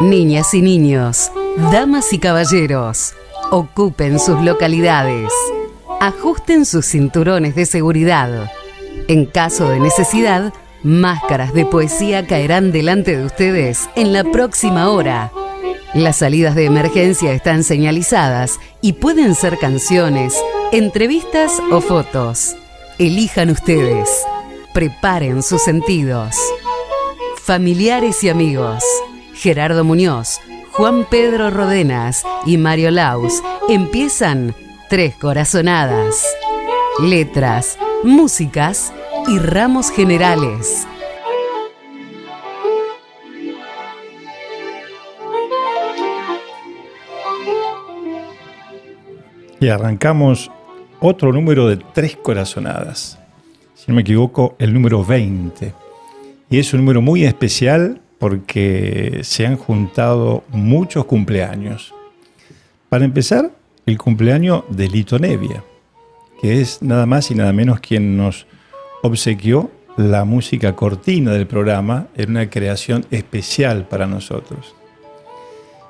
Niñas y niños, damas y caballeros, ocupen sus localidades. Ajusten sus cinturones de seguridad. En caso de necesidad, máscaras de poesía caerán delante de ustedes en la próxima hora. Las salidas de emergencia están señalizadas y pueden ser canciones, entrevistas o fotos. Elijan ustedes. Preparen sus sentidos. Familiares y amigos, Gerardo Muñoz, Juan Pedro Rodenas y Mario Laus empiezan Tres Corazonadas. Letras, músicas y ramos generales. Y arrancamos otro número de Tres Corazonadas. Si no me equivoco, el número 20. Y es un número muy especial porque se han juntado muchos cumpleaños. Para empezar, el cumpleaños de Lito Nebbia, que es nada más y nada menos quien nos obsequió la música cortina del programa en una creación especial para nosotros.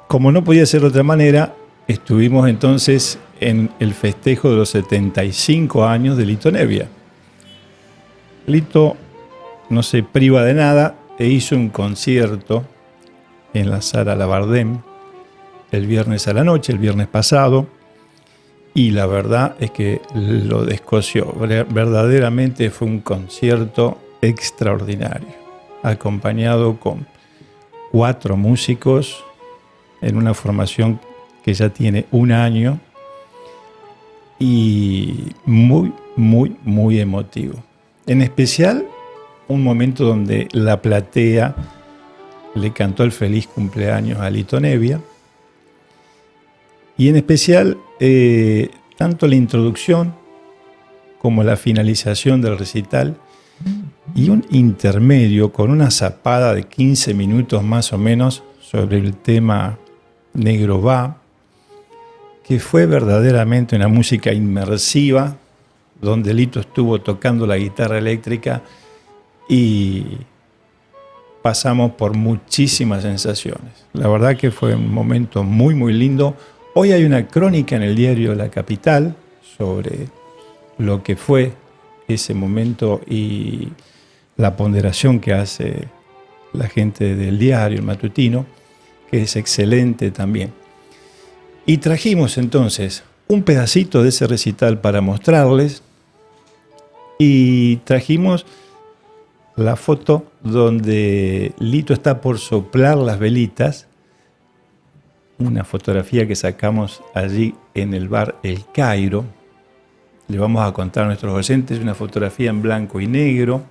Como no podía ser de otra manera, estuvimos entonces en el festejo de los 75 años de Lito Nebbia. Lito no se priva de nada e hizo un concierto en la Sala Labardén el viernes a la noche, el viernes pasado, y la verdad es que lo descoció. Verdaderamente fue un concierto extraordinario, acompañado con 4 músicos en una formación que ya tiene un año y muy, muy, muy emotivo. En especial, un momento donde la platea le cantó el feliz cumpleaños a Lito Nebbia. Y en especial, tanto la introducción como la finalización del recital y un intermedio con una zapada de 15 minutos más o menos sobre el tema Negro Va, que fue verdaderamente una música inmersiva, donde Lito estuvo tocando la guitarra eléctrica y pasamos por muchísimas sensaciones. La verdad que fue un momento muy, muy lindo. Hoy hay una crónica en el diario La Capital sobre lo que fue ese momento y la ponderación que hace la gente del diario, el matutino, que es excelente también. Y trajimos entonces un pedacito de ese recital para mostrarles y trajimos la foto donde Lito está por soplar las velitas, una fotografía que sacamos allí en el bar El Cairo. Le vamos a contar a nuestros oyentes una fotografía en blanco y negro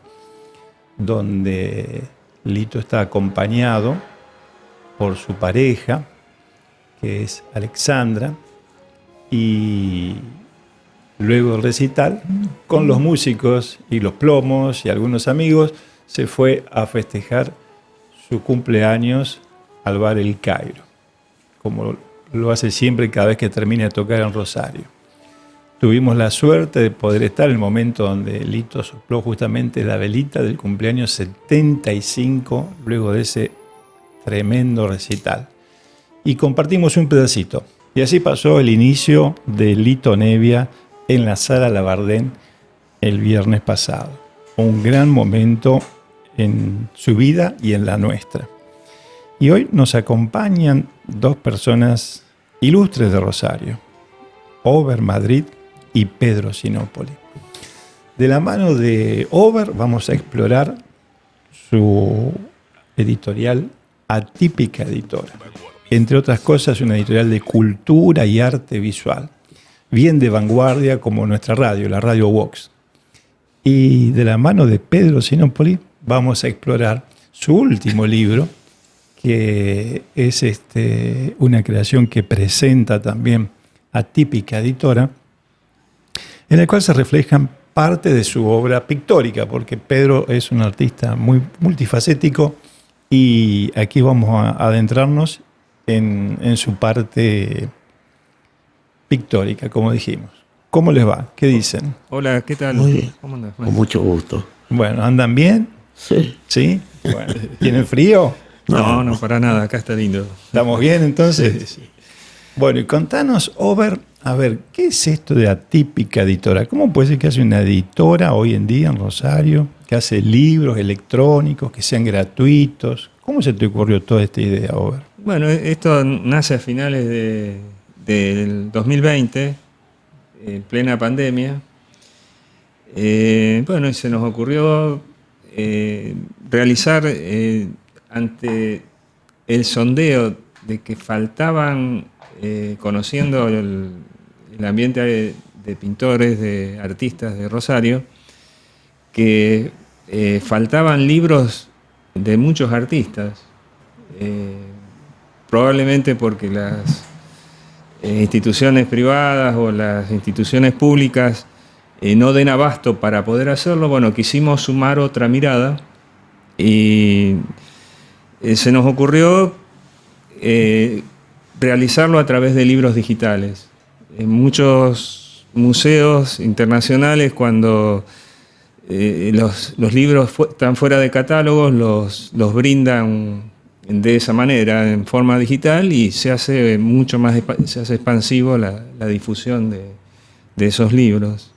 donde Lito está acompañado por su pareja, que es Alexandra, y luego del recital, con los músicos y los plomos y algunos amigos, se fue a festejar su cumpleaños al bar El Cairo, como lo hace siempre cada vez que termina de tocar en Rosario. Tuvimos la suerte de poder estar en el momento donde Lito sopló justamente la velita del cumpleaños 75, luego de ese tremendo recital. Y compartimos un pedacito. Y así pasó el inicio de Lito Nebbia en la Sala Labardén el viernes pasado. Un gran momento en su vida y en la nuestra. Y hoy nos acompañan 2 personas ilustres de Rosario, Ober Madrid y Pedro Sinopoli. De la mano de Ober vamos a explorar su editorial Atípica Editora. Entre otras cosas, una editorial de cultura y arte visual, bien de vanguardia como nuestra radio, la Radio Vox. Y de la mano de Pedro Sinopoli vamos a explorar su último libro, que es una creación que presenta también Atípica Editora, en el cual se reflejan parte de su obra pictórica, porque Pedro es un artista muy multifacético y aquí vamos a adentrarnos en su parte pictórica, como dijimos. ¿Cómo les va? ¿Qué dicen? Hola, ¿qué tal? Muy bien. ¿Cómo andas? Con mucho gusto. Bueno, ¿andan bien? Sí. ¿Sí? Bueno, ¿tienen frío? No, para nada, acá está lindo. ¿Estamos bien entonces? Sí. Bueno, y contanos, Over, a ver, ¿qué es esto de Atípica Editora? ¿Cómo puede ser que hace una editora hoy en día en Rosario, que hace libros electrónicos, que sean gratuitos? ¿Cómo se te ocurrió toda esta idea, Over? Bueno, esto nace a finales del 2020, en plena pandemia. Bueno, y se nos ocurrió realizar, ante el sondeo de que faltaban, conociendo el ambiente de pintores, de artistas de Rosario, que faltaban libros de muchos artistas, probablemente porque las instituciones privadas o las instituciones públicas no den abasto para poder hacerlo. Bueno, quisimos sumar otra mirada y se nos ocurrió realizarlo a través de libros digitales. En muchos museos internacionales, cuando los libros están fuera de catálogos, los brindan de esa manera, en forma digital, y se hace mucho más expansivo la difusión de esos libros.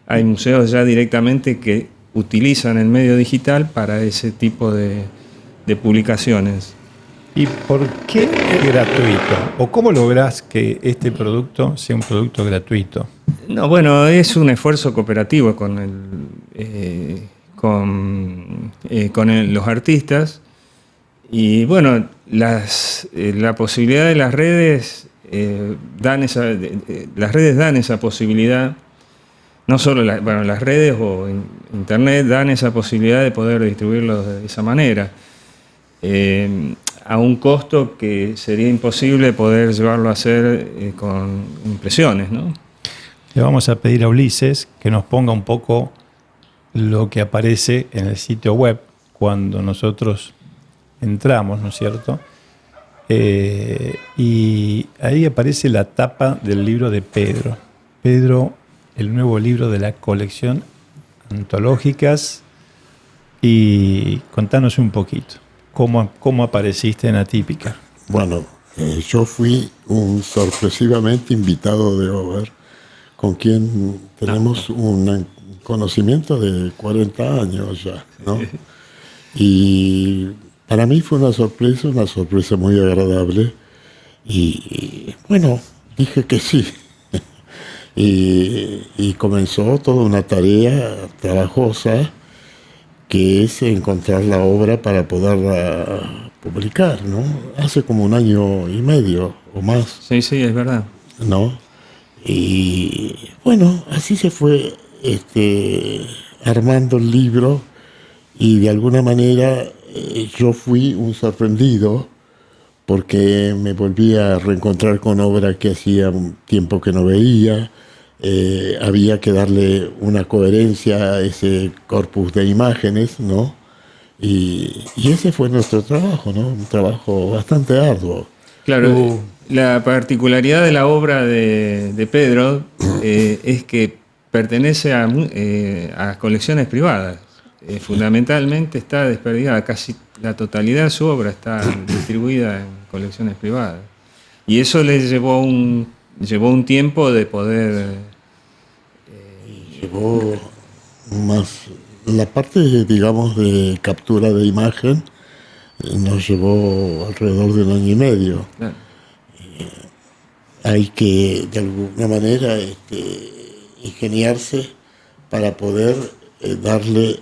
Hay museos ya directamente que utilizan el medio digital para ese tipo de publicaciones. ¿Y por qué es gratuito? ¿O cómo lográs que este producto sea un producto gratuito? No, bueno, es un esfuerzo cooperativo con los artistas. Y bueno, la posibilidad de las redes las redes dan esa posibilidad. No solo las redes o internet dan esa posibilidad de poder distribuirlo de esa manera, a un costo que sería imposible poder llevarlo a hacer con impresiones, ¿no? Le vamos a pedir a Ulises que nos ponga un poco lo que aparece en el sitio web cuando nosotros entramos, ¿no es cierto? Y ahí aparece la tapa del libro de Pedro. Pedro, el nuevo libro de la colección Antológicas. Y contanos un poquito, ¿cómo apareciste en Atípica? Bueno, yo fui un sorpresivamente invitado de Over, con quien tenemos un conocimiento de 40 años ya, ¿no? Y para mí fue una sorpresa muy agradable. Y bueno, dije que sí. Y comenzó toda una tarea trabajosa, que es encontrar la obra para poderla publicar, ¿no? Hace como 1 año y medio o más. Sí, es verdad. ¿No? Y bueno, así se fue armando el libro, y de alguna manera yo fui un sorprendido, porque me volví a reencontrar con obra que hacía un tiempo que no veía. Había que darle una coherencia a ese corpus de imágenes, ¿no? Y ese fue nuestro trabajo, ¿no? Un trabajo bastante arduo. Claro, la particularidad de la obra de Pedro es que pertenece a colecciones privadas. Fundamentalmente está desperdigada, casi la totalidad de su obra está distribuida en colecciones privadas. Y eso le llevó un tiempo de poder... Llevó más... La parte, digamos, de captura de imagen nos llevó alrededor de 1 año y medio. Claro. Hay que, de alguna manera, ingeniarse para poder darle...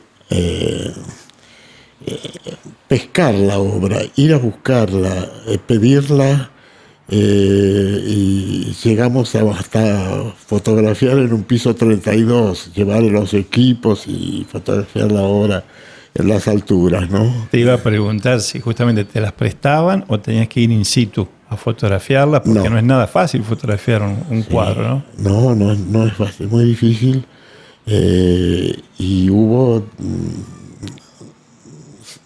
pescar la obra, ir a buscarla, pedirla, y llegamos hasta fotografiar en un piso 32, llevar los equipos y fotografiar la obra en las alturas, ¿no? Te iba a preguntar si justamente te las prestaban o tenías que ir in situ a fotografiarlas, porque no es nada fácil fotografiar un cuadro, ¿no? No es fácil, muy difícil. Y hubo...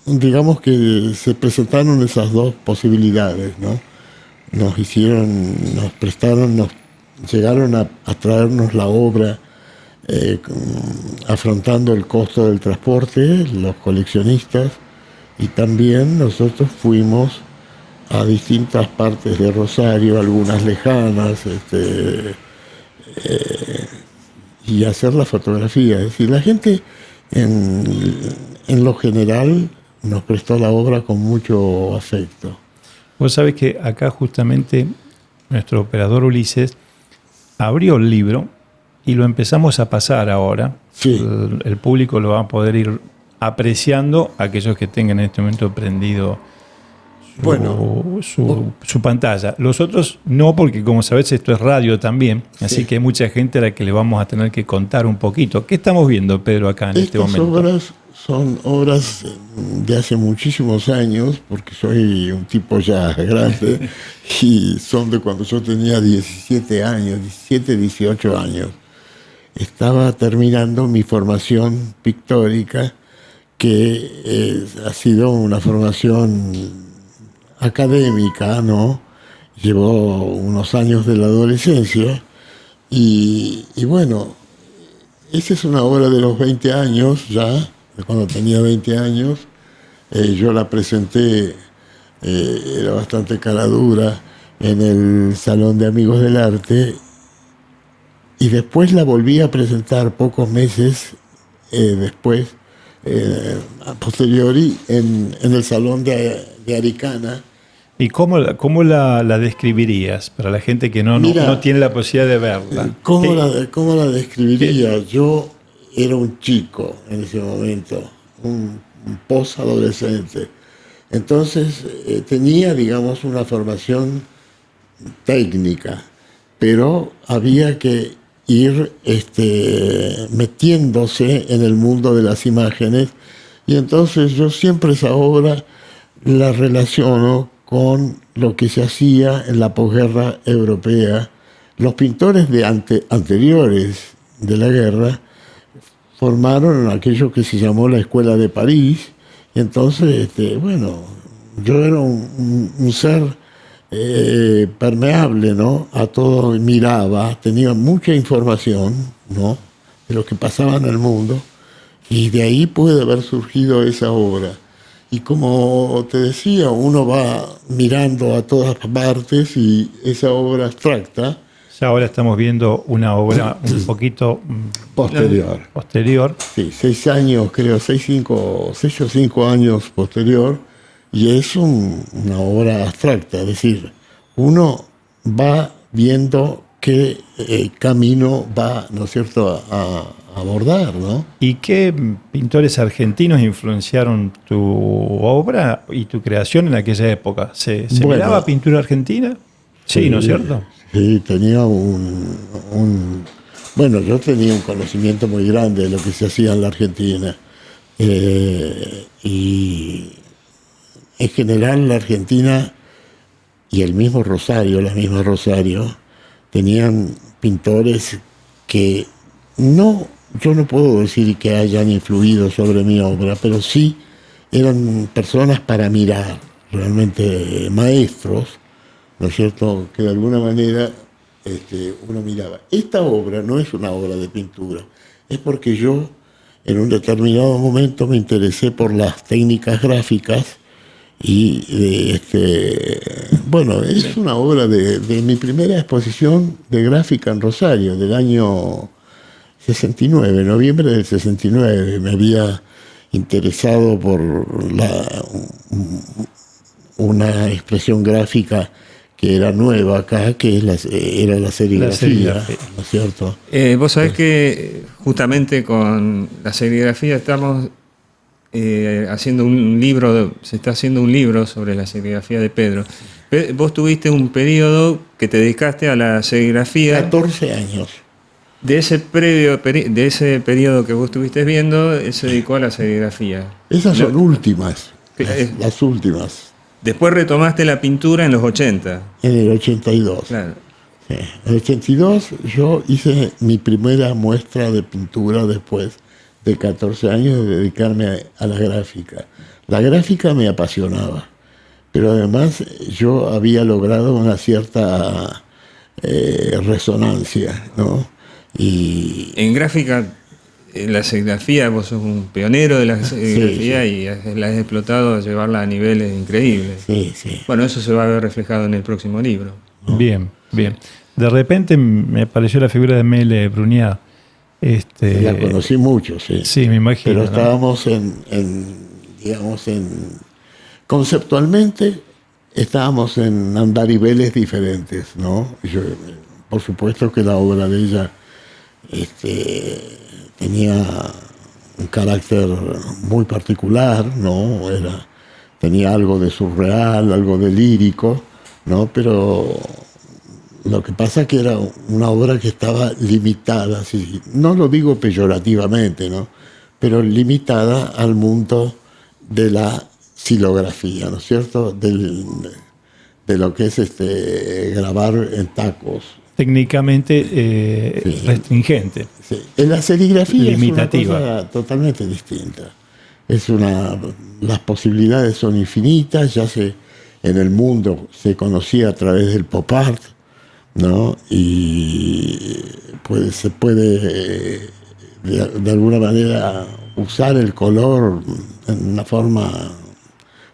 digamos que se presentaron esas dos posibilidades, ¿no? Nos llegaron a traernos la obra afrontando el costo del transporte, los coleccionistas, Y también nosotros fuimos a distintas partes de Rosario, algunas lejanas, y hacer la fotografía. Es decir, la gente en lo general nos prestó la obra con mucho afecto. Vos sabés que acá justamente nuestro operador Ulises abrió el libro y lo empezamos a pasar ahora. Sí. El público lo va a poder ir apreciando, aquellos que tengan en este momento prendido su pantalla. Los otros no, porque como sabés esto es radio también, así Sí. que hay mucha gente a la que le vamos a tener que contar un poquito. ¿Qué estamos viendo, Pedro, acá en este Estas momento? obras son obras de hace muchísimos años, porque soy un tipo ya grande, y son de cuando yo tenía 17 años, 17, 18 años. Estaba terminando mi formación pictórica, que ha sido una formación académica, ¿no? Llevó unos años de la adolescencia, y bueno, esa es una obra de los 20 años ya, de cuando tenía 20 años. Yo la presenté, era bastante cara dura, en el Salón de Amigos del Arte, y después la volví a presentar pocos meses después, a posteriori, en el Salón de Aricana. ¿Y cómo la describirías para la gente que no tiene la posibilidad de verla? ¿Cómo la describiría? Yo era un chico en ese momento, un posadolescente. Entonces tenía, digamos, una formación técnica, pero había que ir metiéndose en el mundo de las imágenes, y entonces yo siempre esa obra la relaciono con lo que se hacía en la posguerra europea. Los pintores anteriores de la guerra formaron aquello que se llamó la Escuela de París, y entonces, bueno, yo era un ser permeable, ¿no? A todo, miraba, tenía mucha información, ¿no? De lo que pasaba en el mundo, y de ahí puede haber surgido esa obra. Y como te decía, uno va mirando a todas partes, y esa obra abstracta... Ya ahora estamos viendo una obra un poquito posterior. Sí, 6 años, creo, 6 o 5 años posterior, y es una obra abstracta, es decir, uno va viendo qué camino va, ¿no es cierto?, a abordar, ¿no? ¿Y qué pintores argentinos influenciaron tu obra y tu creación en aquella época? ¿Se miraba pintura argentina? Sí, ¿no es cierto? Sí, tenía bueno, yo tenía un conocimiento muy grande de lo que se hacía en la Argentina. Y en general la Argentina y el mismo Rosario, la misma Rosario, tenían pintores que yo no puedo decir que hayan influido sobre mi obra, pero sí eran personas para mirar, realmente maestros, ¿no es cierto?, que de alguna manera uno miraba. Esta obra no es una obra de pintura, es porque yo en un determinado momento me interesé por las técnicas gráficas, y bueno, es una obra de mi primera exposición de gráfica en Rosario, del año 69, noviembre del 69. Me había interesado por una expresión gráfica que era nueva acá, que era la serigrafía, ¿no es cierto? Vos sabés que justamente con la serigrafía estamos haciendo un libro, se está haciendo un libro sobre la serigrafía de Pedro. Vos tuviste un periodo que te dedicaste a la serigrafía. 14 años. De ese periodo que vos estuviste viendo, él se dedicó a la serigrafía. Esas son últimas, las últimas. Después retomaste la pintura en los 80. En el 82. Claro. Sí. En el 82 yo hice mi primera muestra de pintura después de 14 años de dedicarme a la gráfica. La gráfica me apasionaba, pero además yo había logrado una cierta resonancia, ¿no? Y en gráfica la serigrafía, vos sos un pionero de la serigrafía y la has explotado a llevarla a niveles increíbles. Sí, sí. Bueno, eso se va a ver reflejado en el próximo libro. ¿No? Bien, bien. De repente me apareció la figura de Mele Bruniat. La conocí mucho, sí. Sí, me imagino. Pero ¿no? estábamos conceptualmente estábamos en andariveles diferentes, ¿no? Por supuesto que la obra de ella tenía un carácter muy particular, ¿no? Tenía algo de surreal, algo de lírico, ¿no? Pero lo que pasa es que era una obra que estaba limitada, no lo digo peyorativamente, ¿no? Pero limitada al mundo de la xilografía, ¿no es cierto? De lo que es grabar en tacos. Técnicamente restringente. Sí. En la serigrafía limitativa. Es una cosa totalmente distinta. Las posibilidades son infinitas, en el mundo se conocía a través del pop art, ¿no? Y se puede de alguna manera usar el color en una forma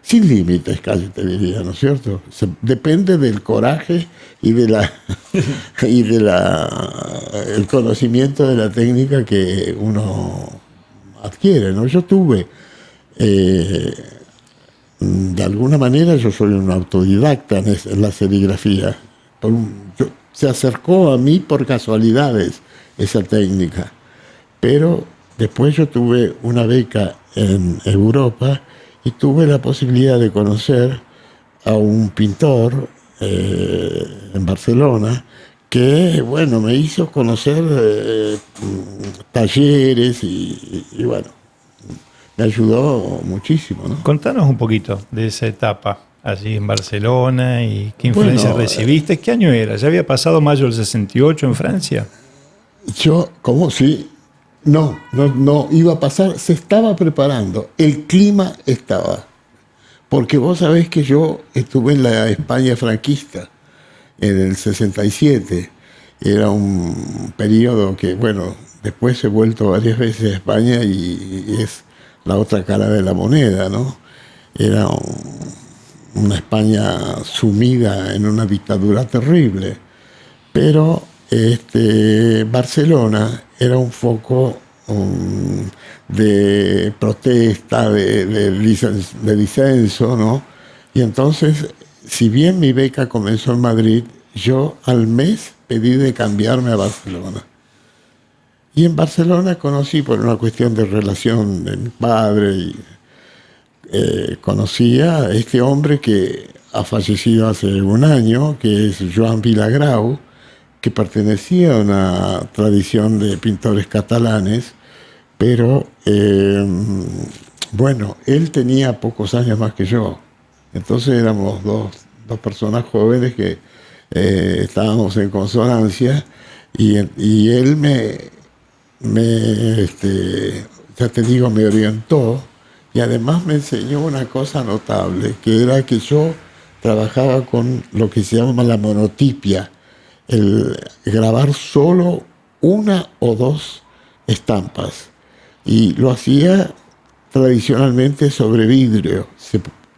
sin límites, casi te diría, ¿no es cierto? Depende del coraje y el conocimiento de la técnica que uno adquiere, ¿no? Yo tuve, de alguna manera, yo soy un autodidacta en la serigrafía. Se acercó a mí por casualidades esa técnica, pero después yo tuve una beca en Europa y tuve la posibilidad de conocer a un pintor en Barcelona que, bueno, me hizo conocer talleres y bueno, me ayudó muchísimo, ¿no? Contanos un poquito de esa etapa allí en Barcelona y qué influencia recibiste. ¿Qué año era? ¿Ya había pasado mayo del 68 en Francia? ¿Cómo? Sí. No, iba a pasar, se estaba preparando, el clima estaba. Porque vos sabés que yo estuve en la España franquista en el 67. Era un periodo que, bueno, después he vuelto varias veces a España y es la otra cara de la moneda, ¿no? Era una España sumida en una dictadura terrible. Pero Barcelona era un foco de protesta, de disenso, ¿no? Y entonces, si bien mi beca comenzó en Madrid, yo al mes pedí de cambiarme a Barcelona. Y en Barcelona conocí, por una cuestión de relación de mi padre, conocí a este hombre que ha fallecido hace un año, que es Joan Vilagrau, que pertenecía a una tradición de pintores catalanes, pero bueno, él tenía pocos años más que yo. Entonces éramos dos personas jóvenes que estábamos en consonancia y él ya te digo, me orientó y además me enseñó una cosa notable, que era que yo trabajaba con lo que se llama la monotipia, el grabar solo una o dos estampas, y lo hacía tradicionalmente sobre vidrio,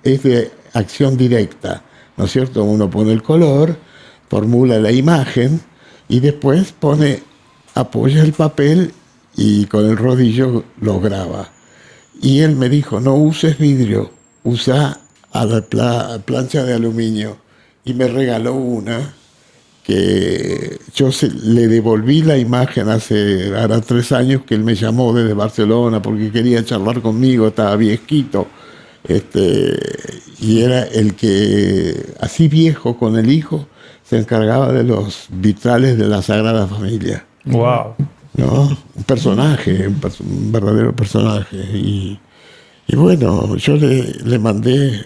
es de acción directa, ¿no es cierto? Uno pone el color, formula la imagen y después apoya el papel y con el rodillo lo graba. Y él me dijo, no uses vidrio, usa a la plancha de aluminio, y me regaló que yo le devolví la imagen hará 3 años que él me llamó desde Barcelona porque quería charlar conmigo, estaba viejito, y era el que, así viejo con el hijo, se encargaba de los vitrales de la Sagrada Familia. ¡Wow! ¿No? Un personaje, un verdadero personaje. Y bueno, yo le mandé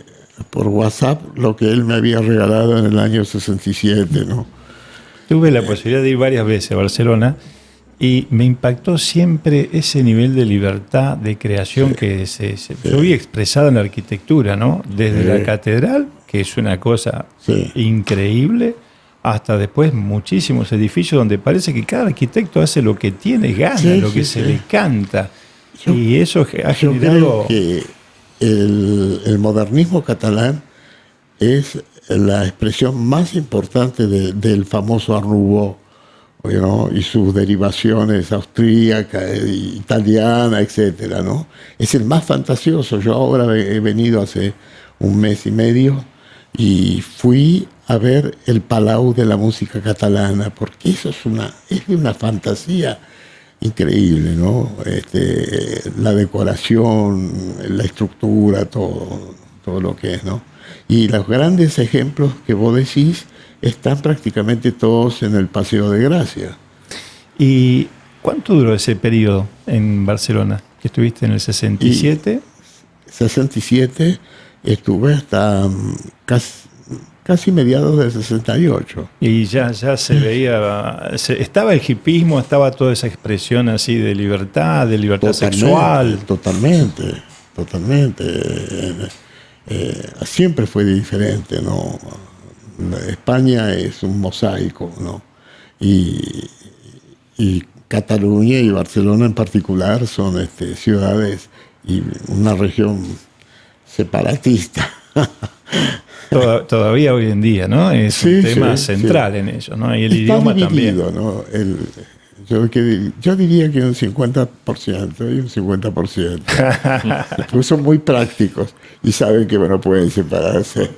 por WhatsApp lo que él me había regalado en el año 67, ¿no? Tuve la posibilidad de ir varias veces a Barcelona y me impactó siempre ese nivel de libertad de creación que yo vi expresado en la arquitectura, ¿no? Desde la catedral, que es una cosa increíble, hasta después muchísimos edificios donde parece que cada arquitecto hace lo que tiene ganas, Sí, lo que sí, se sí. le canta. Yo- Y eso ha Yo generado... creo que el modernismo catalán es la expresión más importante del famoso Art Nouveau, ¿no? Y sus derivaciones austríaca, italiana, etcétera, ¿no? Es el más fantasioso. Yo ahora he venido hace un mes y medio y fui a ver el Palau de la música catalana, porque eso es de una fantasía increíble, ¿no? La decoración, la estructura, todo lo que es, ¿no? Y los grandes ejemplos que vos decís están prácticamente todos en el Paseo de Gracia. ¿Y cuánto duró ese periodo en Barcelona? Que estuviste en el 67. 67 estuve hasta casi mediados del 68. Y ya se veía, estaba el hipismo, estaba toda esa expresión así de libertad sexual. Totalmente. Siempre fue diferente, ¿no? España es un mosaico, ¿no? Y Cataluña y Barcelona en particular son ciudades y una región separatista. Todavía hoy en día, ¿no? Es Sí, un tema sí, central sí. en ello, ¿no? Y el Está idioma dividido, también. ¿no? Yo diría que un 50% y un 50%. Porque son muy prácticos y saben que no pueden separarse.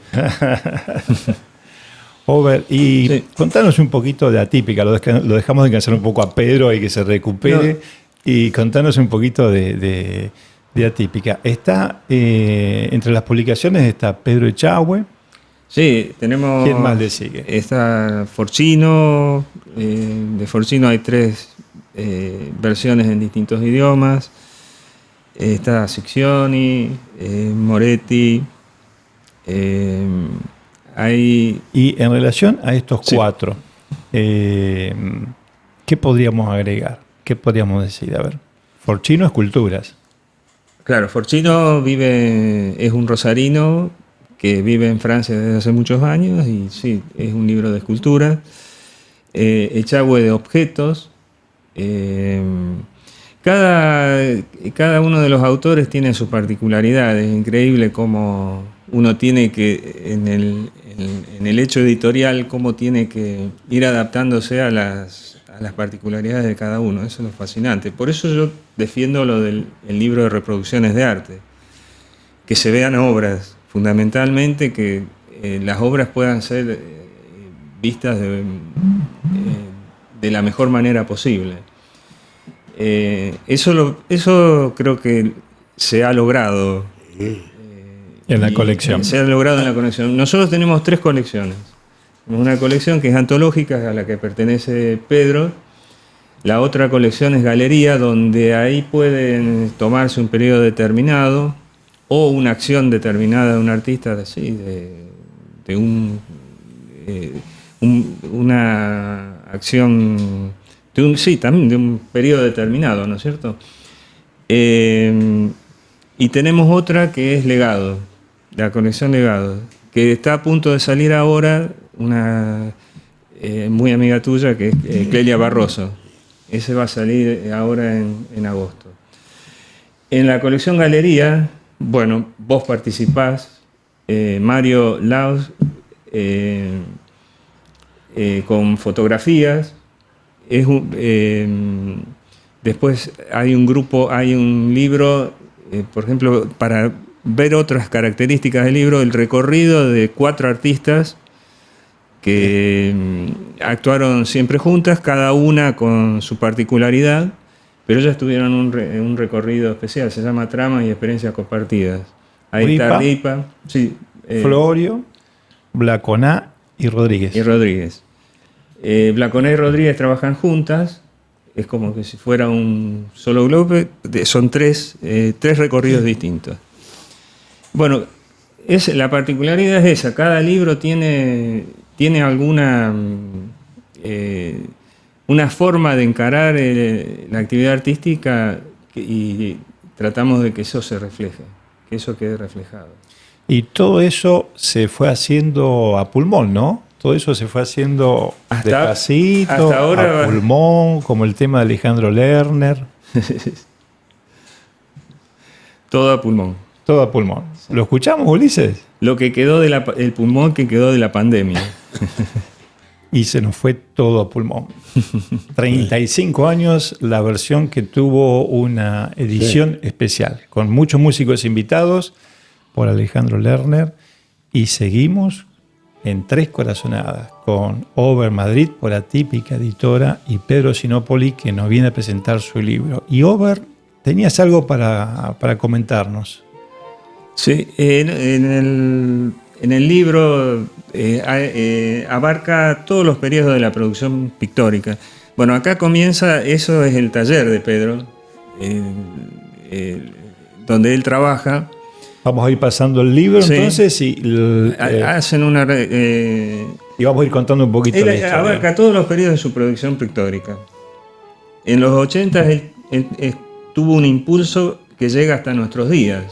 Over, y Sí. contanos un poquito de Atípica, lo dejamos descansar un poco a Pedro y que se recupere, y contanos un poquito de Atípica. Está, entre las publicaciones está Pedro Echagüe. Sí, tenemos... ¿Quién más le sigue? Está Forcino, de Forcino hay 3 versiones en distintos idiomas. Está Siccioni, Moretti, hay... Y en relación a estos Sí. 4, ¿qué podríamos agregar? ¿Qué podríamos decir? A ver, Forcino, esculturas. Claro, Forcino es un rosarino que vive en Francia desde hace muchos años y sí, es un libro de escultura. Echagüe de objetos. Cada uno de los autores tiene sus particularidades. Es increíble cómo uno tiene que, en el hecho editorial, cómo tiene que ir adaptándose a las particularidades de cada uno. Eso es lo fascinante. Por eso yo defiendo lo del el libro de reproducciones de arte. Que se vean obras, fundamentalmente que las obras puedan ser vistas de la mejor manera posible. Eso creo que se ha logrado. En la colección. Se ha logrado en la colección. Nosotros tenemos 3 colecciones. Una colección que es antológica, a la que pertenece Pedro. La otra colección es galería, donde ahí pueden tomarse un periodo determinado o una acción determinada de un artista, una acción también de un periodo determinado, ¿no es cierto? Y tenemos otra que es Legado, la colección Legado, que está a punto de salir ahora, una muy amiga tuya, que es Clelia Barroso. Ese va a salir ahora en agosto. En la colección Galería, bueno, vos participás, Mario Laus, con fotografías. Después hay un grupo, hay un libro, por ejemplo, para ver otras características del libro, el recorrido de 4 artistas que actuaron siempre juntas, cada una con su particularidad, pero ellas tuvieron un recorrido especial, se llama Tramas y Experiencias Compartidas. Ahí está Ripa, sí, Florio, Blaconá y Rodríguez. Blaconá y Rodríguez trabajan juntas, es como que si fuera un solo globo, son 3 recorridos distintos. Bueno, la particularidad es esa, cada libro tiene alguna una forma de encarar la actividad artística y tratamos de que eso se refleje, que eso quede reflejado. Y todo eso se fue haciendo a pulmón, ¿no? todo eso se fue haciendo Hasta despacito, ahora a pulmón, como el tema de Alejandro Lerner. Todo a pulmón. Todo a pulmón. ¿Lo escuchamos, Ulises? Lo que quedó el pulmón que quedó de la pandemia. Y se nos fue todo a pulmón. 35 años, la versión que tuvo una edición especial, con muchos músicos invitados por Alejandro Lerner, y seguimos en Tres Corazonadas, con Over Madrid por Atípica Editora y Pedro Sinopoli, que nos viene a presentar su libro. Y Over, tenías algo para comentarnos. Sí, en el libro abarca todos los periodos de la producción pictórica. Bueno, acá comienza, eso es el taller de Pedro, donde él trabaja. Vamos a ir pasando el libro, Sí. entonces, Hacen una... y vamos a ir contando un poquito la él historia. abarca todos los periodos de su producción pictórica. En los 80 él tuvo un impulso que llega hasta nuestros días,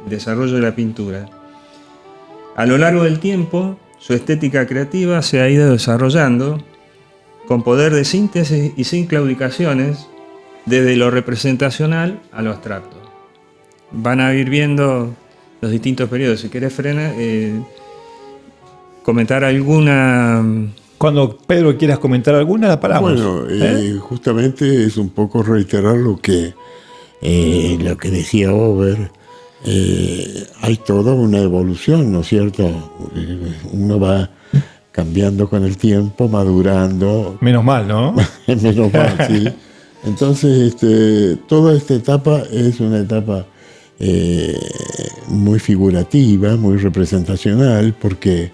el desarrollo de la pintura. A lo largo del tiempo, su estética creativa se ha ido desarrollando con poder de síntesis y sin claudicaciones, desde lo representacional a lo abstracto. Van a ir viendo los distintos periodos. Si querés, Frena, comentar alguna... Cuando Pedro quieras comentar alguna, la paramos. Bueno, justamente es un poco reiterar lo que decía Over. Hay toda una evolución, ¿no es cierto? Uno va cambiando con el tiempo, madurando. Menos mal, ¿no? Menos mal, sí. Entonces, toda esta etapa es una etapa muy figurativa, muy representacional, porque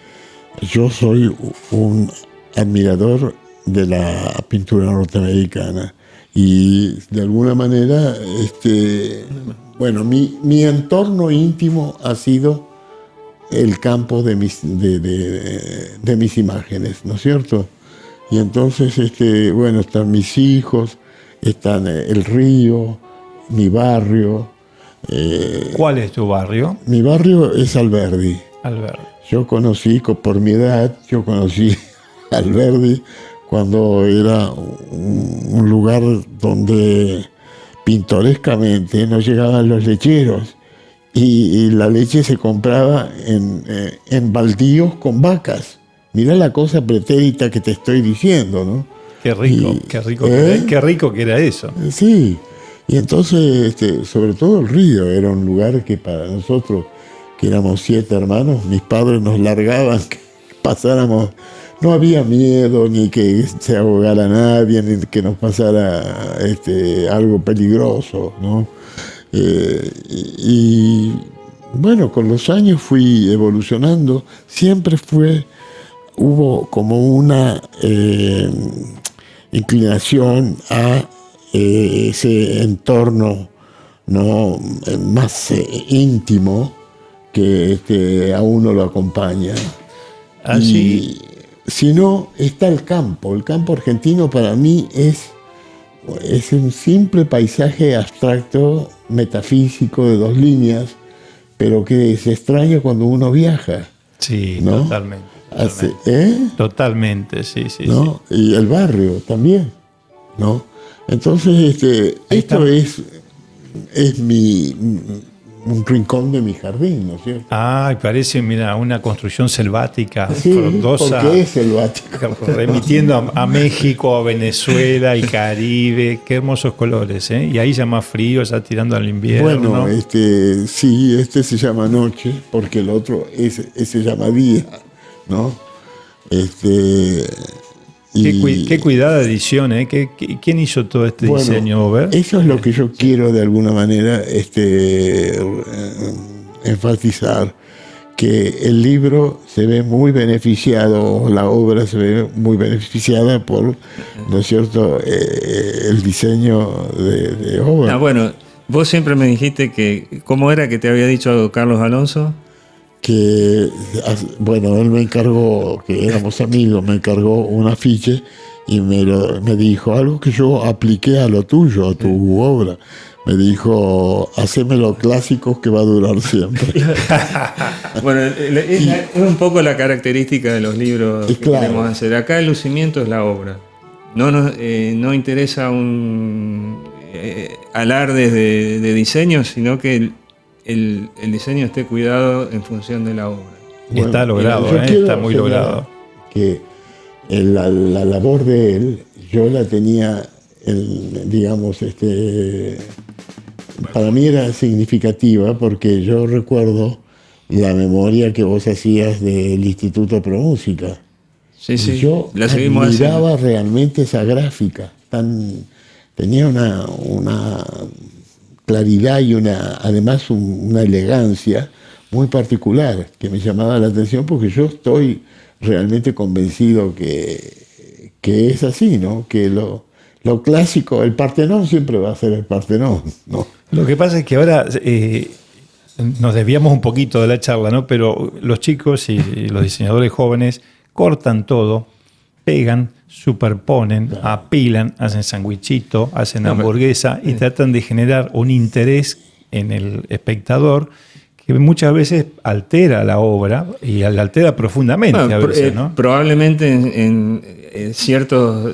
yo soy un admirador de la pintura norteamericana y de alguna manera, bueno, mi entorno íntimo ha sido el campo de mis imágenes, ¿no es cierto? Y entonces, bueno, están mis hijos, están el río, mi barrio. ¿Cuál es tu barrio? Mi barrio es Alberdi. Alberdi. Yo conocí, por mi edad, Alberdi cuando era un lugar donde pintorescamente no llegaban los lecheros y la leche se compraba en baldíos con vacas. Mirá la cosa pretérita que te estoy diciendo, ¿no? Qué rico, qué rico que era eso. Sí, y entonces, sobre todo el río era un lugar que para nosotros, que éramos 7 hermanos, mis padres nos largaban que pasáramos. No había miedo, ni que se ahogara nadie, ni que nos pasara algo peligroso, ¿no? Y bueno, con los años fui evolucionando, siempre hubo como una inclinación a ese entorno, ¿no?, más íntimo que a uno lo acompaña. Así. Y si no, está el campo. El campo argentino para mí es un simple paisaje abstracto, metafísico, de 2 líneas, pero que se extraña cuando uno viaja. Sí, ¿no? Totalmente. Totalmente, sí. ¿No? Sí. Y el barrio también, ¿no? Entonces, esto es un rincón de mi jardín, ¿no es cierto? Ay, parece, mira, una construcción selvática, Sí, frondosa, porque es selvático. remitiendo a México, a Venezuela y Caribe. Qué hermosos colores, ¿eh? Y ahí ya más frío, ya tirando al invierno. Bueno, sí, se llama noche, porque el otro se llama día, ¿no? Qué cuidada edición, ¿eh? ¿Quién hizo todo este diseño, Over? Eso es lo que yo quiero de alguna manera enfatizar, que el libro se ve muy beneficiado, la obra se ve muy beneficiada por, ¿no es cierto?, el diseño de Over. Bueno, vos siempre me dijiste que, ¿cómo era que te había dicho Carlos Alonso? Que, bueno, él me encargó, que éramos amigos, me encargó un afiche y me dijo algo que yo apliqué a lo tuyo, a tu obra. me dijo, haceme los clásicos que va a durar siempre. Bueno, es un poco la característica de los libros que Claro. queremos hacer. Acá el lucimiento es la obra. No interesa un alardes de diseño, sino que el diseño esté cuidado en función de la obra. Y está logrado, yo quiero está muy señalar logrado. Que la labor de él, yo la tenía, digamos, para mí era significativa porque yo recuerdo la memoria que vos hacías del Instituto Pro Música. Sí, sí, Yo la seguimos admiraba haciendo. realmente esa gráfica. Tenía una claridad y además una elegancia muy particular que me llamaba la atención porque yo estoy realmente convencido que es así, ¿no? Que lo clásico, el Partenón siempre va a ser el Partenón, ¿no? Lo que pasa es que ahora nos desviamos un poquito de la charla, ¿no? Pero los chicos y los diseñadores jóvenes cortan todo, pegan, superponen, apilan, hacen sandwichito, hacen hamburguesa y tratan de generar un interés en el espectador que muchas veces altera la obra y la altera profundamente a veces, ¿no? Probablemente en ciertas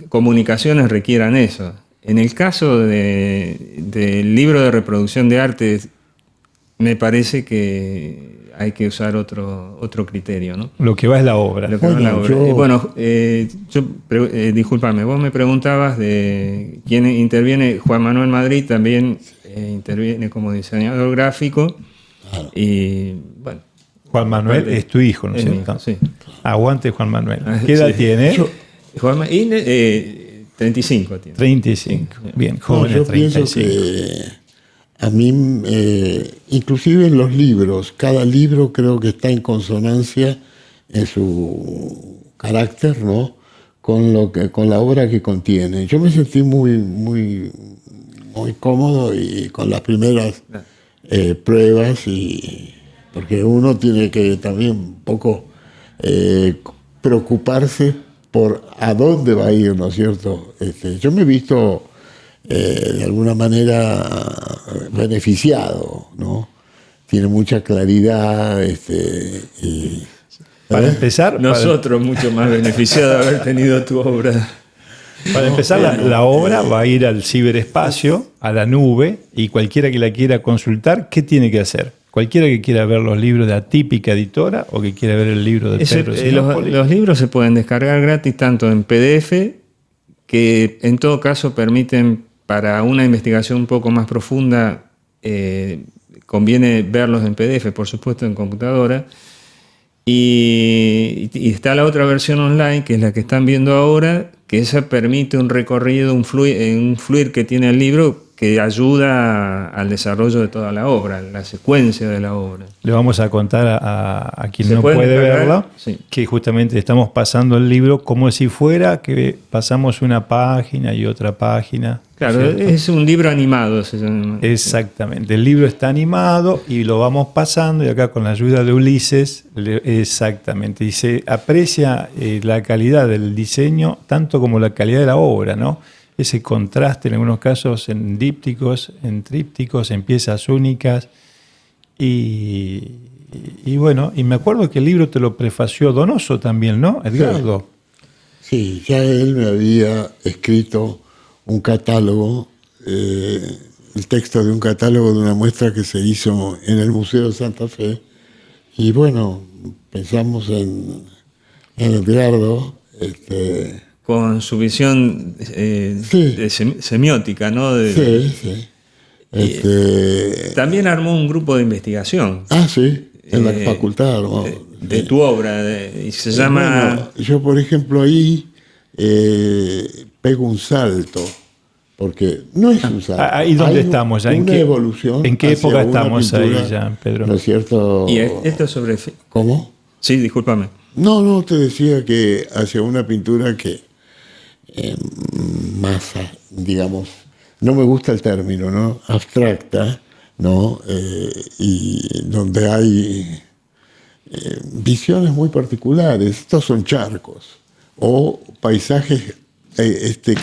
comunicaciones requieran eso. En el caso del libro de reproducción de arte, me parece que hay que usar otro criterio, ¿no? Lo que va es la obra. Lo que va en la obra. Yo- Discúlpame, vos me preguntabas de quién interviene. Juan Manuel Madrid también interviene como diseñador gráfico. Y bueno. Juan Manuel es tu hijo, ¿no es mi cierto? hijo, sí. Aguante Juan Manuel. ¿Qué edad Sí. tiene? Juan 35 tiene. 35. Bien, No, joven, yo 35. pienso que a mí, inclusive en los libros, cada libro creo que está en consonancia en su carácter, ¿no? Con la obra que contiene. Yo me sentí muy cómodo y con las primeras pruebas porque uno tiene que también un poco preocuparse por a dónde va a ir, ¿no es cierto? Yo me he visto de alguna manera beneficiado, ¿no? Tiene mucha claridad Para empezar, Nosotros mucho más beneficiados de haber tenido tu obra. para empezar la obra va a ir al ciberespacio, a la nube, y cualquiera que la quiera consultar, ¿qué tiene que hacer? Cualquiera que quiera ver los libros de Atípica Editora o que quiera ver el libro de Pedro Sinopoli. Los libros se pueden descargar gratis tanto en PDF, que en todo caso permiten, para una investigación un poco más profunda, conviene verlos en PDF, por supuesto en computadora. Y está la otra versión online, que es la que están viendo ahora, que esa permite un recorrido, un fluir que tiene el libro, que ayuda al desarrollo de toda la obra, la secuencia de la obra. Le vamos a contar a quien ¿Se no puede puede descargar? verla Sí. que justamente estamos pasando el libro como si fuera que pasamos una página y otra página. Claro, ¿cierto? es un libro animado. Se llama. Exactamente, el libro está animado y lo vamos pasando y acá con la ayuda de Ulises, exactamente, y se aprecia la calidad del diseño tanto como la calidad de la obra, ¿no? Ese contraste en algunos casos en dípticos, en trípticos, en piezas únicas y bueno, y me acuerdo que el libro te lo prefació Donoso también, ¿no, Edgardo? Sí, ya él me había escrito un catálogo, el texto de un catálogo de una muestra que se hizo en el Museo de Santa Fe. Y bueno, pensamos en Edgardo. Con su visión semiótica, ¿no? Sí. También armó un grupo de investigación. Sí, en la facultad. ¿No? De tu obra, y se llama... Bueno, yo, por ejemplo, ahí pego un salto, porque no es un salto. ¿Ahí dónde Hay estamos? ¿Ya? Una evolución. ¿En qué hacia época una estamos pintura, ahí ya, Pedro? ¿No es cierto? Y esto es sobre... ¿Cómo? Sí, discúlpame. No, te decía que hacia una pintura que más, digamos, no me gusta el término, ¿no? Abstracta, ¿no? Y donde hay visiones muy particulares. Estos son charcos o paisajes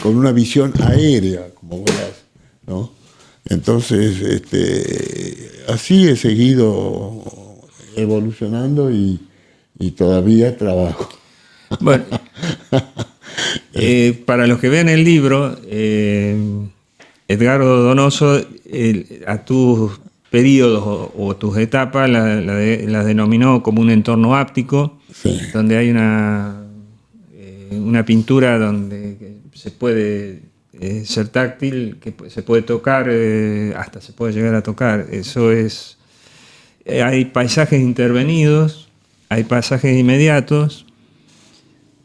con una visión aérea, como verás, ¿no? Entonces, así he seguido evolucionando y todavía trabajo. Bueno, para los que vean el libro, Edgardo Donoso, a tus periodos o tus etapas las denominó como un entorno áptico, Sí. donde hay una pintura donde se puede ser táctil, que se puede tocar, hasta se puede llegar a tocar. Eso es. Hay paisajes intervenidos, hay paisajes inmediatos,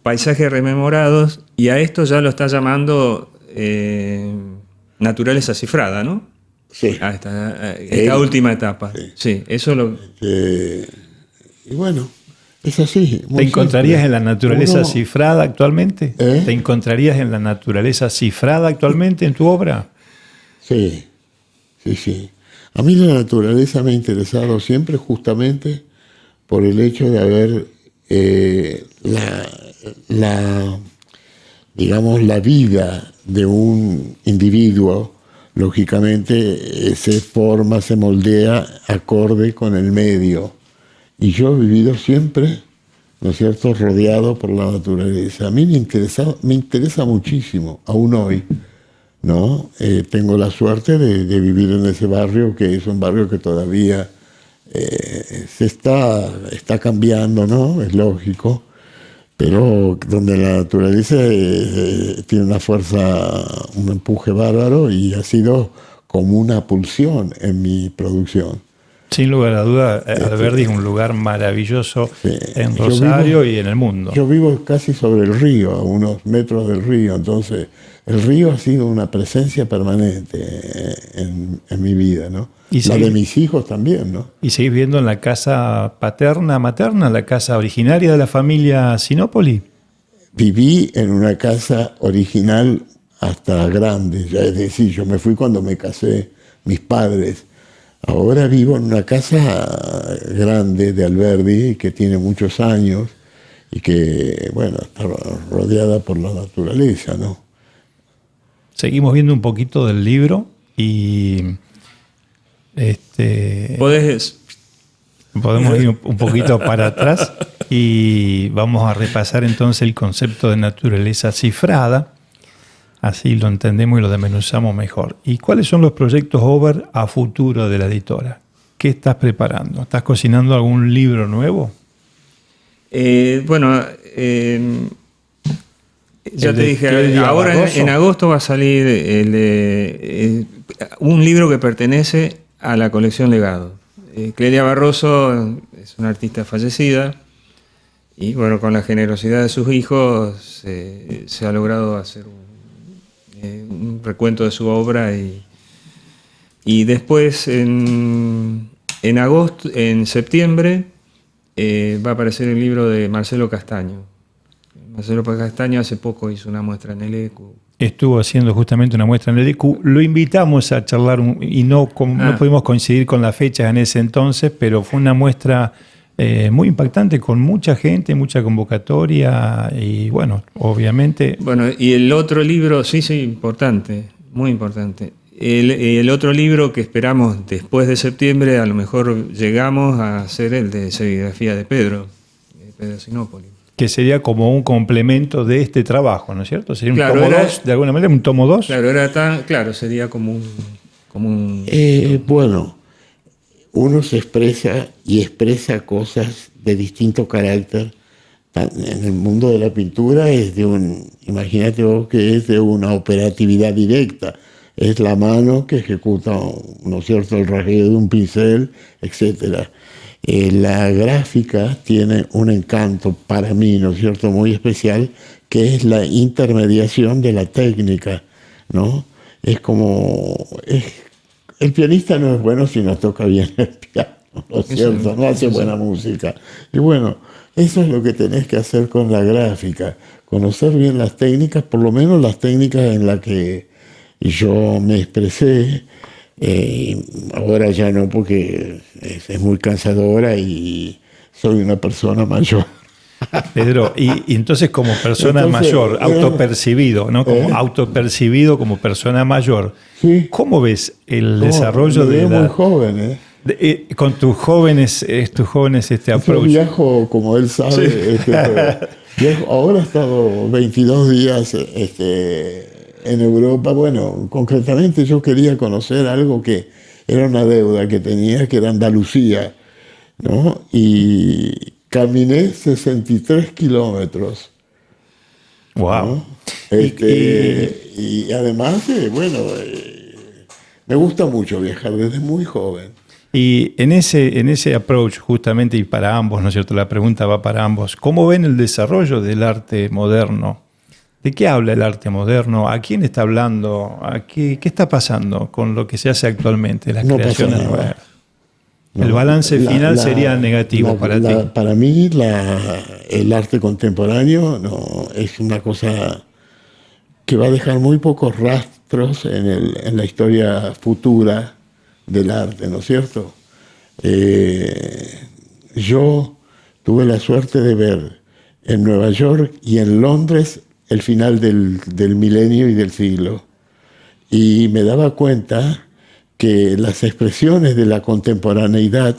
paisajes rememorados, y a esto ya lo está llamando naturaleza cifrada, ¿no? Sí. A esta última etapa. Sí, eso lo. Y bueno, es así. ¿Te encontrarías simple. en la naturaleza Uno- cifrada actualmente? ¿Eh? ¿Te encontrarías en la naturaleza cifrada actualmente en tu obra? Sí, sí, sí. A mí la naturaleza me ha interesado siempre justamente por el hecho de haber digamos, la vida de un individuo, lógicamente, se forma, se moldea acorde con el medio. Y yo he vivido siempre, ¿no es cierto?, rodeado por la naturaleza. A mí me interesa muchísimo, aún hoy, ¿no? Tengo la suerte de vivir en ese barrio, que es un barrio que todavía se está cambiando, ¿no? Es lógico, pero donde la naturaleza tiene una fuerza, un empuje bárbaro, y ha sido como una pulsión en mi producción. Sin lugar a duda, Alberdi es un lugar maravilloso Sí. en Yo Rosario vivo- y en el mundo. Yo vivo casi sobre el río, a unos metros del río, entonces el río ha sido una presencia permanente en mi vida, ¿no? Y La sí. de mis hijos también, ¿no? ¿Y seguís viendo en la casa paterna, materna, la casa originaria de la familia Sinopoli? Viví en una casa original hasta grande, ya es decir, yo me fui cuando me casé, mis padres. Ahora vivo en una casa grande de Alberdi, que tiene muchos años y que, bueno, está rodeada por la naturaleza, ¿no? Seguimos viendo un poquito del libro y podemos ir un poquito para atrás y vamos a repasar entonces el concepto de naturaleza cifrada. Así lo entendemos y lo desmenuzamos mejor. ¿Y cuáles son los proyectos Over a futuro de la editora? ¿Qué estás preparando? ¿Estás cocinando algún libro nuevo? Bueno, ya ¿El te de dije, Clelia ahora Barroso? en agosto va a salir un libro que pertenece a la colección Legado. Clelia Barroso es una artista fallecida y bueno, con la generosidad de sus hijos se ha logrado hacer un recuento de su obra y después en septiembre va a aparecer el libro de Marcelo Castaño. Marcelo Castaño hace poco hizo una muestra en el ECU. Estuvo haciendo justamente una muestra en el EQ. Lo invitamos a charlar y no pudimos coincidir con las fechas en ese entonces, pero fue una muestra muy impactante, con mucha gente, mucha convocatoria y bueno, obviamente... Bueno, y el otro libro, sí, importante, muy importante. El otro libro que esperamos después de septiembre, a lo mejor llegamos a hacer el de serigrafía de Pedro Sinopoli. Que sería como un complemento de este trabajo, ¿no es cierto? Sería un Claro, tomo era- 2, de alguna manera, un tomo 2. Claro, sería como un Bueno, uno se expresa y expresa cosas de distinto carácter. En el mundo de la pintura imagínate vos que es de una operatividad directa. Es la mano que ejecuta, ¿no es cierto?, el rasgueo de un pincel, etcétera. La gráfica tiene un encanto para mí, ¿no es cierto?, muy especial, que es la intermediación de la técnica, ¿no? Es como... el pianista no es bueno si no toca bien el piano, ¿no es cierto? No hace buena música. Y bueno, eso es lo que tenés que hacer con la gráfica, conocer bien las técnicas, por lo menos las técnicas en las que yo me expresé. Ahora ya no, porque es muy cansadora y soy una persona mayor. Pedro, y entonces como persona Entonces, mayor, autopercibido, ¿no? Como autopercibido como persona mayor, Sí. ¿cómo ves el No, desarrollo me de veo la... muy joven, ¿eh? con tus jóvenes Yo approach? viajo, como él sabe, Sí. ahora he estado 22 días en Europa. Bueno, concretamente yo quería conocer algo que era una deuda que tenía, que era Andalucía, ¿no? Y caminé 63 kilómetros, Wow. ¿no? Y Y además, me gusta mucho viajar desde muy joven. Y en ese approach, justamente, y para ambos, ¿no es cierto? La pregunta va para ambos. ¿Cómo ven el desarrollo del arte moderno? ¿De qué habla el arte moderno? ¿A quién está hablando? ¿Qué está pasando con lo que se hace actualmente, las No pasa creaciones nada. nuevas? No, El balance final sería negativo para ti. Para mí, el arte contemporáneo no, es una cosa que va a dejar muy pocos rastros en la historia futura del arte, ¿no es cierto? Yo tuve la suerte de ver en Nueva York y en Londres el final del milenio y del siglo. Y me daba cuenta que las expresiones de la contemporaneidad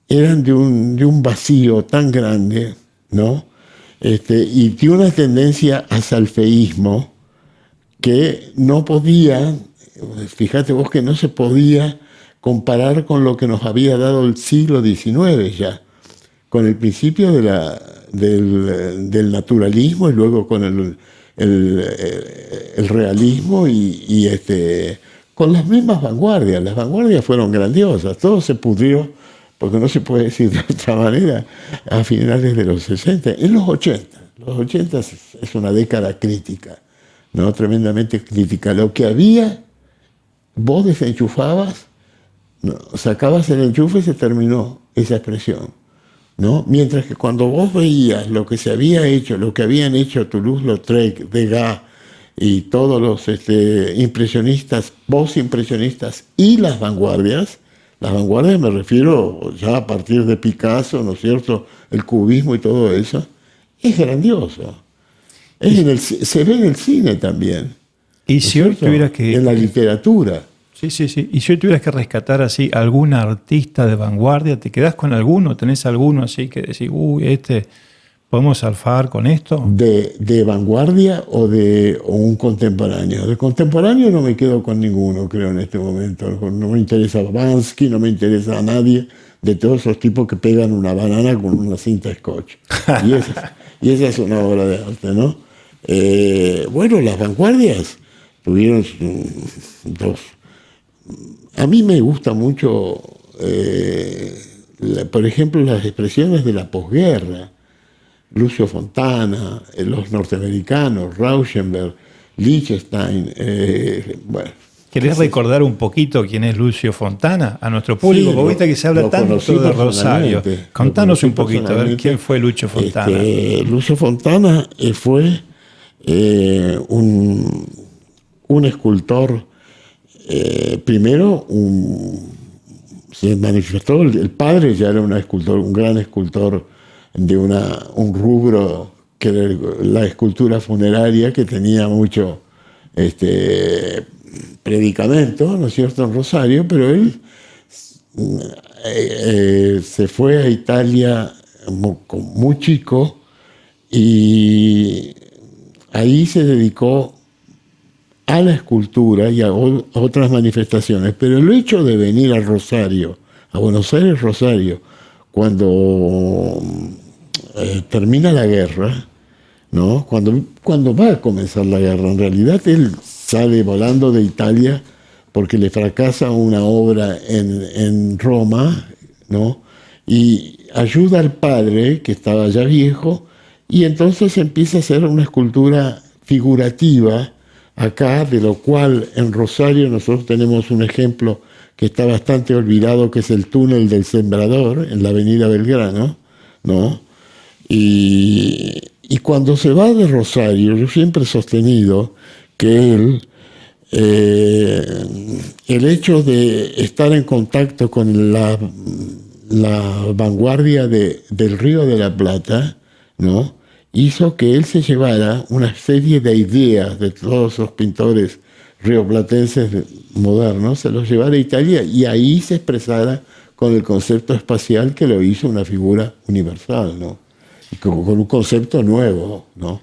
eran de un vacío tan grande, ¿no? Y de una tendencia hacia el feísmo que no podía, fíjate vos que no se podía comparar con lo que nos había dado el siglo XIX ya, con el principio del naturalismo y luego con el realismo y con las mismas vanguardias. Las vanguardias fueron grandiosas, todo se pudrió, porque no se puede decir de otra manera, a finales de los 60, en los 80. Los 80 es una década crítica, ¿no? Tremendamente crítica. Lo que había, vos desenchufabas, ¿no? Sacabas el enchufe y se terminó esa expresión, ¿no? Mientras que cuando vos veías lo que se había hecho, lo que habían hecho Toulouse-Lautrec, Degas y todos los impresionistas, postimpresionistas y las vanguardias me refiero ya a partir de Picasso, ¿no es cierto? El cubismo y todo eso, es grandioso. Se ve en el cine también. Y si hoy tuvieras que... En la literatura. Sí. Y si hoy tuvieras que rescatar así algún artista de vanguardia, ¿te quedás con alguno? ¿Tenés alguno así que decís, podemos alfar con esto? ¿De vanguardia o un contemporáneo? De contemporáneo no me quedo con ninguno, creo, en este momento. No me interesa Bansky, no me interesa a nadie de todos esos tipos que pegan una banana con una cinta scotch. Y esa es una obra de arte, ¿no? Bueno, las vanguardias tuvieron dos. A mí me gusta mucho, por ejemplo, las expresiones de la posguerra. Lucio Fontana, los norteamericanos, Rauschenberg, Lichtenstein. Bueno, ¿Querés recordar un poquito quién es Lucio Fontana a nuestro público? Sí, Porque viste que se habla tanto de Rosario. Contanos un poquito, a ver quién fue Lucio Fontana. Lucio Fontana fue un escultor, primero se manifestó, el padre ya era un gran escultor de un rubro que era la escultura funeraria, que tenía mucho predicamento, ¿no es cierto?, en Rosario, pero él se fue a Italia muy chico y ahí se dedicó a la escultura y a otras manifestaciones. Pero el hecho de venir a Rosario, a Buenos Aires, Rosario, cuando termina la guerra, ¿no? Cuando va a comenzar la guerra, en realidad él sale volando de Italia porque le fracasa una obra en Roma, ¿no? Y ayuda al padre, que estaba ya viejo, y entonces empieza a hacer una escultura figurativa acá, de lo cual en Rosario nosotros tenemos un ejemplo que está bastante olvidado, que es el túnel del Sembrador, en la avenida Belgrano, ¿no? Y cuando se va de Rosario, yo siempre he sostenido que él, el hecho de estar en contacto con la vanguardia del Río de la Plata, ¿no? Hizo que él se llevara una serie de ideas de todos esos pintores rioplatenses modernos, se los llevara a Italia y ahí se expresara con el concepto espacial que lo hizo una figura universal, ¿no? Y con un concepto nuevo, ¿no?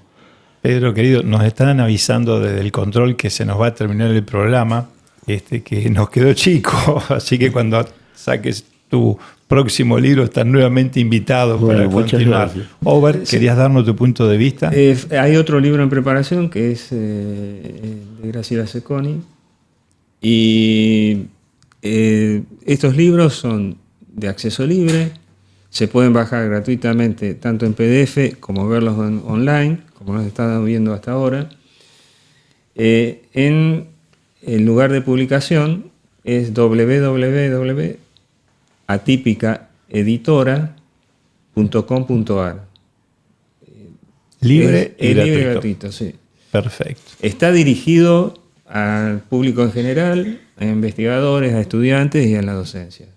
Pedro, querido, nos están avisando desde el control que se nos va a terminar el programa, que nos quedó chico, así que cuando saques tu próximo libro estás nuevamente invitado para continuar. Gracias. Over, ¿querías darnos tu punto de vista? Hay otro libro en preparación que es de Graciela Cecconi. Y estos libros son de acceso libre, se pueden bajar gratuitamente tanto en PDF como verlos online, como nos están viendo hasta ahora. En el lugar de publicación es www.atipicaeditora.com.ar. Libre y gratuito. Libre y gratuito, sí. Perfecto. Está dirigido al público en general, a investigadores, a estudiantes y a la docencia.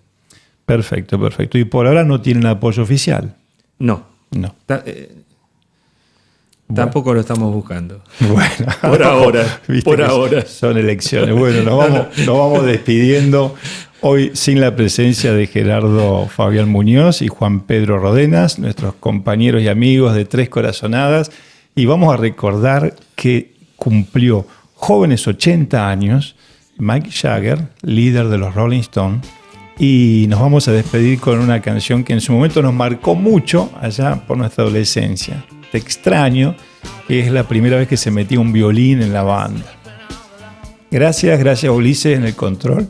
Perfecto, perfecto. Y por ahora no tienen apoyo oficial. No. No. Tampoco lo estamos buscando. Bueno, Por ahora. Viste Por que ahora. son elecciones. Bueno, nos vamos despidiendo hoy sin la presencia de Gerardo Fabián Muñoz y Juan Pedro Rodenas, nuestros compañeros y amigos de Tres Corazonadas. Y vamos a recordar que cumplió jóvenes 80 años Mick Jagger, líder de los Rolling Stones. Y nos vamos a despedir con una canción que en su momento nos marcó mucho allá por nuestra adolescencia. Te extraño, que es la primera vez que se metía un violín en la banda. Gracias Ulises en el control,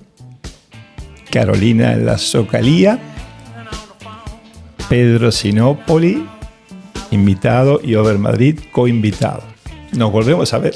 Carolina en la Zocalía, Pedro Sinopoli, invitado, y Over Madrid, coinvitado. Nos volvemos a ver.